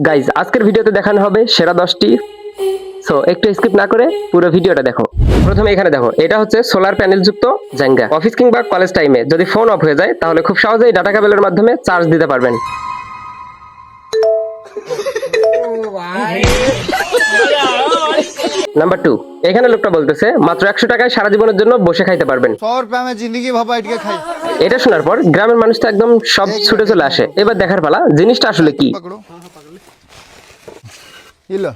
Guys আজকের ভিডিওতে দেখানো হবে সেরা 10টি। সো একটু স্কিপ না করে পুরো ভিডিওটা দেখো। প্রথমে এখানে দেখো, এটা হচ্ছে সোলার প্যানেল যুক্ত জাঙ্গা। অফিস কিংবা কলেজ টাইমে যদি ফোন অফ হয়ে যায় তাহলে খুব সহজেই ডাটা কেবলের মাধ্যমে চার্জ দিতে পারবেন। নাম্বার 2, এখানে লোকটা বলতেছে মাত্র 100 টাকায় সারা জীবনের জন্য বসে খাইতে পারবেন। 100 रुपए में जिंदगी भर बैठ के खाई। এটা শোনার পর গ্রামের মানুষ তো একদম সব ছুটে চলে আসে। এবার দেখার পালা জিনিসটা আসলে কি। पकड़ो ये लो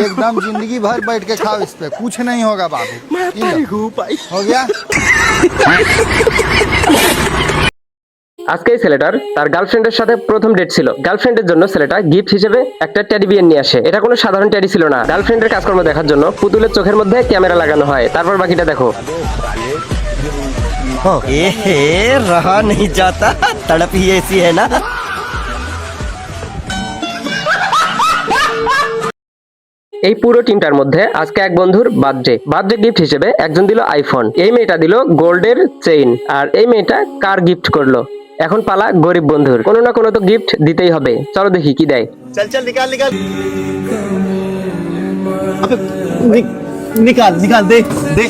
एकदम जिंदगी भर बैठ के खाओ, इस पे कुछ नहीं होगा बाबू। ये लो, हो गया। আজকে এই ছেলেটার তার গার্লফ্রেন্ডের সাথে প্রথম ডেট ছিল। গার্লফ্রেন্ডের জন্য ছেলেটা গিফট হিসেবে একটা টেডি বিয়ার নিয়ে আসে। এটা কোনো সাধারণ টেডি ছিল না। গার্লফ্রেন্ডের কাজকর্ম দেখার জন্য পুতুলের চোখের মধ্যে ক্যামেরা লাগানো হয়। তারপর বাকিটা দেখো। रहा नहीं जाता, तड़प ही ऐसी है ना। এই পুরো টিমটার মধ্যে আজকে এক বন্ধুর বার্থডে গিফট হিসেবে একজন দিল আইফোন, এই মেয়েটা দিল গোল্ডের চেইন, আর এই মেয়েটা কার গিফট করলো। এখন পালা গরিব বন্ধুর, কোনো না কোনো তো গিফট দিতেই হবে। চলো দেখি কি দেয়। चल चल निकाल निकाल। अबे निकाल निकाल दे दे।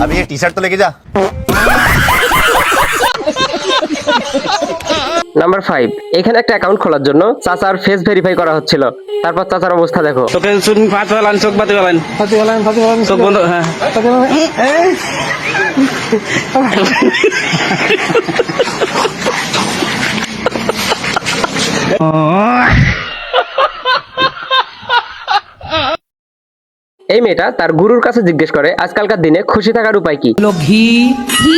अभी ये टी शर्ट तो लेके जा। নাম্বার 5, এখানে একটা অ্যাকাউন্ট খোলার জন্য চাচার ফেস ভেরিফাই করা হচ্ছিল। তারপর চাচার অবস্থা দেখো। তোকে শুন ফাত বলেন, চোখ বাতি বলেন, চোখ বন্ধ। হ্যাঁ, এই মেয়েটা তার গুরুর কাছে জিজ্ঞেস করে আজকালকার দিনে খুশি থাকার উপায় কি। लोग घी ही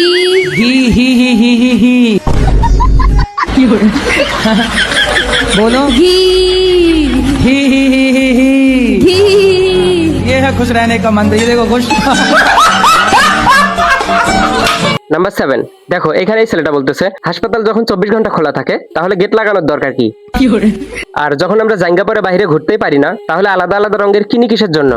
ही ही ही ही ही ही बोलो घी ही ही ही ही ही ये है खुश रहने का मंत्र। ये देखो खुश। নাম্বার 7, দেখো এখানে এই ছেলেটা বলতেছে হাসপাতাল যখন 24 ঘন্টা খোলা থাকে তাহলে গেট লাগানোর দরকার কি। আর যখন আমরা জাঙ্গা পরে বাইরে ঘুরতেই পারি না তাহলে আলাদা আলাদা রঙের কিনি কিসের জন্য।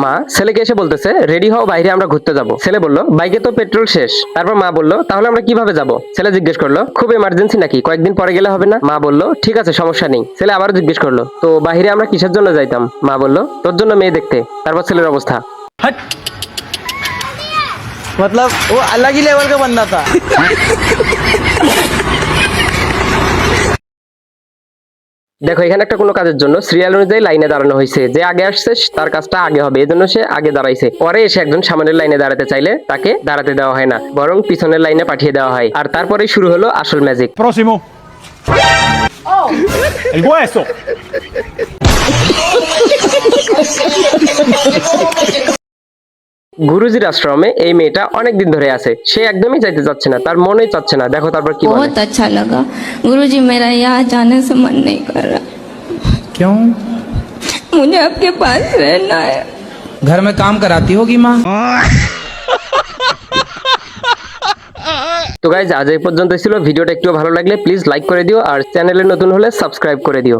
মা ছেলেকে এসে বলতেছে রেডি হও, বাইরে আমরা ঘুরতে যাব। ছেলে বলল বাইকে তো পেট্রোল শেষ। তারপর মা বলল তাহলে আমরা কিভাবে যাব। ছেলে জিজ্ঞেস করলো খুব এমার্জেন্সি নাকি, কয়েকদিন পরে গেলে হবে না। মা বলল ঠিক আছে সমস্যা নেই। ছেলে আবার জিজ্ঞেস করলো তো বাইরে আমরা কিসের জন্য যাইতাম। মা বলল তোর জন্য মেয়ে দেখতে। তারপর ছেলের অবস্থা मतलब वो अलग ही लेवल का बंदा था। দেখো এখানে একটা কোনো কাজের জন্য সিরিয়াল অনুযায়ী লাইনে দাঁড়ানো হয়েছে। যে আগে আসছে তার কাজটা আগে হবে, এজন্য সে আগে দাঁড়াইছে। পরে এসে একজন সামনের লাইনে দাঁড়াতে চাইলে তাকে দাঁড়াতে দেওয়া হয় না, বরং পিছনের লাইনে পাঠিয়ে দেওয়া হয়। আর তারপরেই শুরু হলো আসল ম্যাজিক। Próximo. El hueso. গুরুজির আশ্রমে এই মেয়েটা অনেকদিন ধরে আছে। সে একদমই যাইতে চাচ্ছে না, তার মনেই চাচ্ছে না। দেখো তারপর কি বলে। बहुत अच्छा लगा गुरुजी, मेरा यहाँ जाने से मन नहीं कर रहा। क्यों? मुझे आपके पास रहना है। घर में काम कराती होगी माँ। তো গাইজ আজ এই পর্যন্ত ছিল। ভিডিওটা একটু ভালো লাগলে প্লিজ লাইক করে দিও, আর চ্যানেলে নতুন হলে সাবস্ক্রাইব করে দিও।